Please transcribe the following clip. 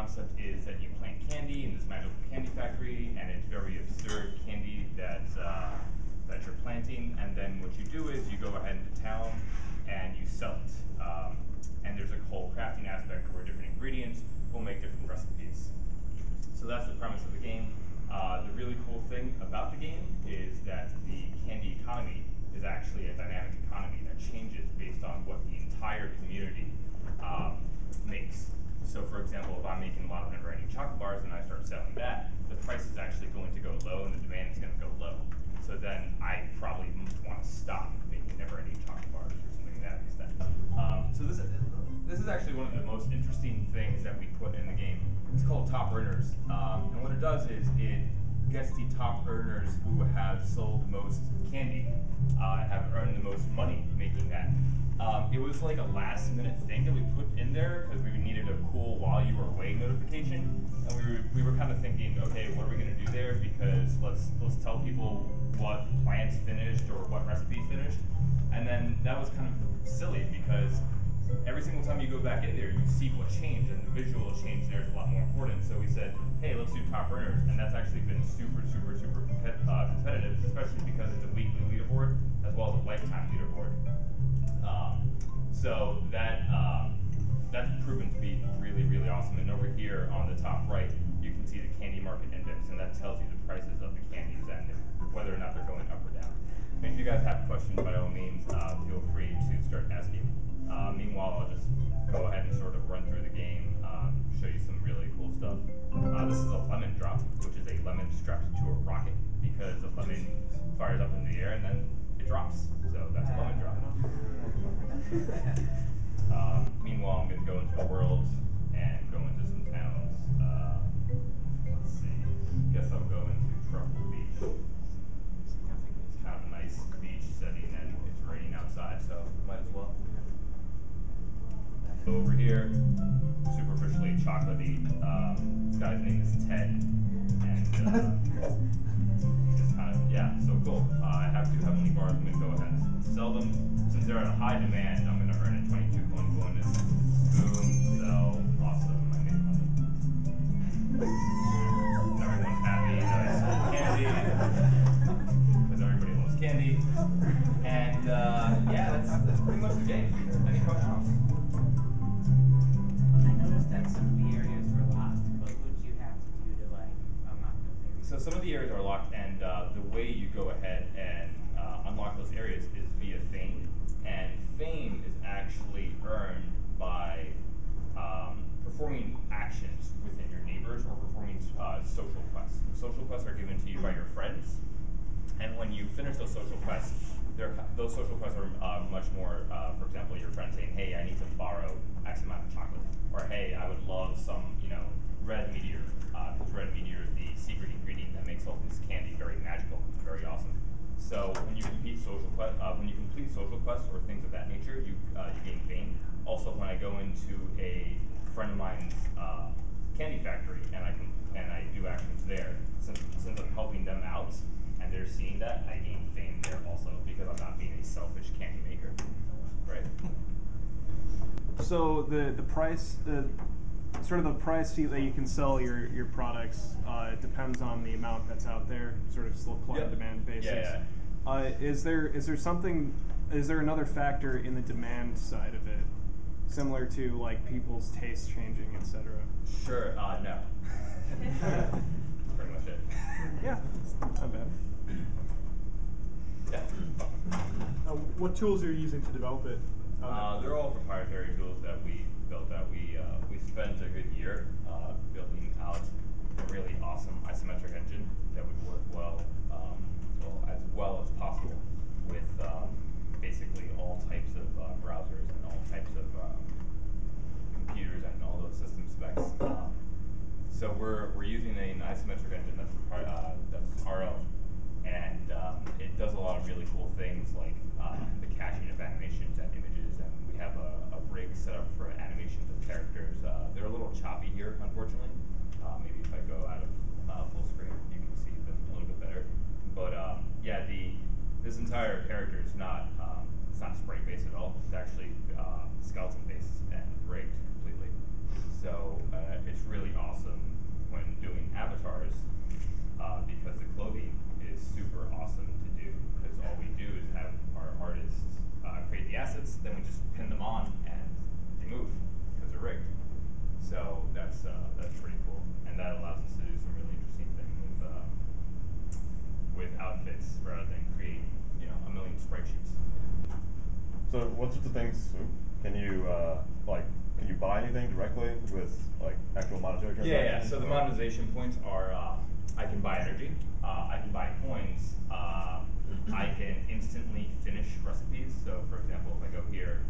concept is that you plant candy in this magical candy factory, and it's very absurd candy that you're planting. And then what you do is you go ahead into town and you sell it. And there's a whole crafting aspect where different ingredients will make different recipes. So that's the premise of the game. The really cool thing about the game is that the candy economy is actually a dynamic economy that changes based on what the entire community makes. So for example, if I'm making a lot of never-ending chocolate bars and I start selling that, the price is actually going to go low and the demand is going to go low. So then I probably want to stop making never-ending chocolate bars or something to that extent. So this is actually one of the most interesting things that we put in the game. It's called Top Earners. And what it does is it gets the top earners who have sold the most candy, have earned the most money making that. It was like a last minute thing that we put in there because we needed a cool while you were away notification. And we were kind of thinking, okay, what are we going to do there? Because let's tell people what plants finished or what recipes finished. And then that was kind of silly because every single time you go back in there, you see what changed, and the visual change there is a lot more important. So we said, hey, let's do top earners, and that's actually been super competitive, especially because it's a weekly leaderboard as well as a lifetime leaderboard. So that's proven to be really awesome. And over here on the top right, you can see the candy market index, and that tells you the prices of the candies and whether or not they're going up or down. And if you guys have questions, by all means, feel free to start asking. Meanwhile, I'll just go ahead and sort of run through the game, show you some really cool stuff. This is a lemon drop, which is a lemon strapped to a rocket because the lemon fires up in the air and then it drops. So that's a lemon drop. Meanwhile, I'm going to go into the world and go into some towns. Let's see. Guess I'll go into Truffle Beach. It's kind of a nice beach setting and it's raining outside, so might as well. Over here, superficially chocolatey. This guy's name is Ted, and just kind of, yeah, so cool. I have 2 heavenly bars. I'm going to go ahead and sell them. Since they're at a high demand, I'm going to earn a 22 coin bonus. Boom, sell, awesome. I made money. Everyone's happy that I sold candy, because everybody loves candy. And yeah, that's pretty much the game. Any questions? That some of the areas were locked. What would you have to do to unlock those areas? So some of the areas are locked, and the way you go ahead and unlock those areas is via fame. And fame is actually earned by performing actions within your neighbors or performing social quests. Social quests are given to you by your friends, and when you finish those social quests, those social quests are much more, for example, your friend saying, hey, I need to borrow X amount of chocolate. Or hey, I would love some, red meteor, because red meteor is the secret ingredient that makes all this candy very magical and very awesome. So when you complete social quests or things of that nature, you gain fame. Also, when I go into a friend of mine's candy factory and I do actions there, since I'm helping them out and they're seeing that, I gain fame there also because I'm not being a selfish candy maker, right? So the price, sort of the price that you can sell your products depends on the amount that's out there, sort of supply and demand basis. Yeah. Is there another factor in the demand side of it, similar to like people's tastes changing, etc.? Sure. No. Pretty much it. Yeah. Not bad. Yeah. What tools are you using to develop it? They're all proprietary tools that we built out. We spent a good year building out a really awesome isometric engine that would work as well as possible with basically all types of browsers and all types of computers and all those system specs. So we're using an isometric engine that's our own, and it does a lot of really cool things like the caching of animations and images, and we have a rig set up for anything directly with like actual monetary transactions? Yeah, yeah. So the monetization points are I can buy energy, I can buy coins, I can instantly finish recipes. So for example, if I go here,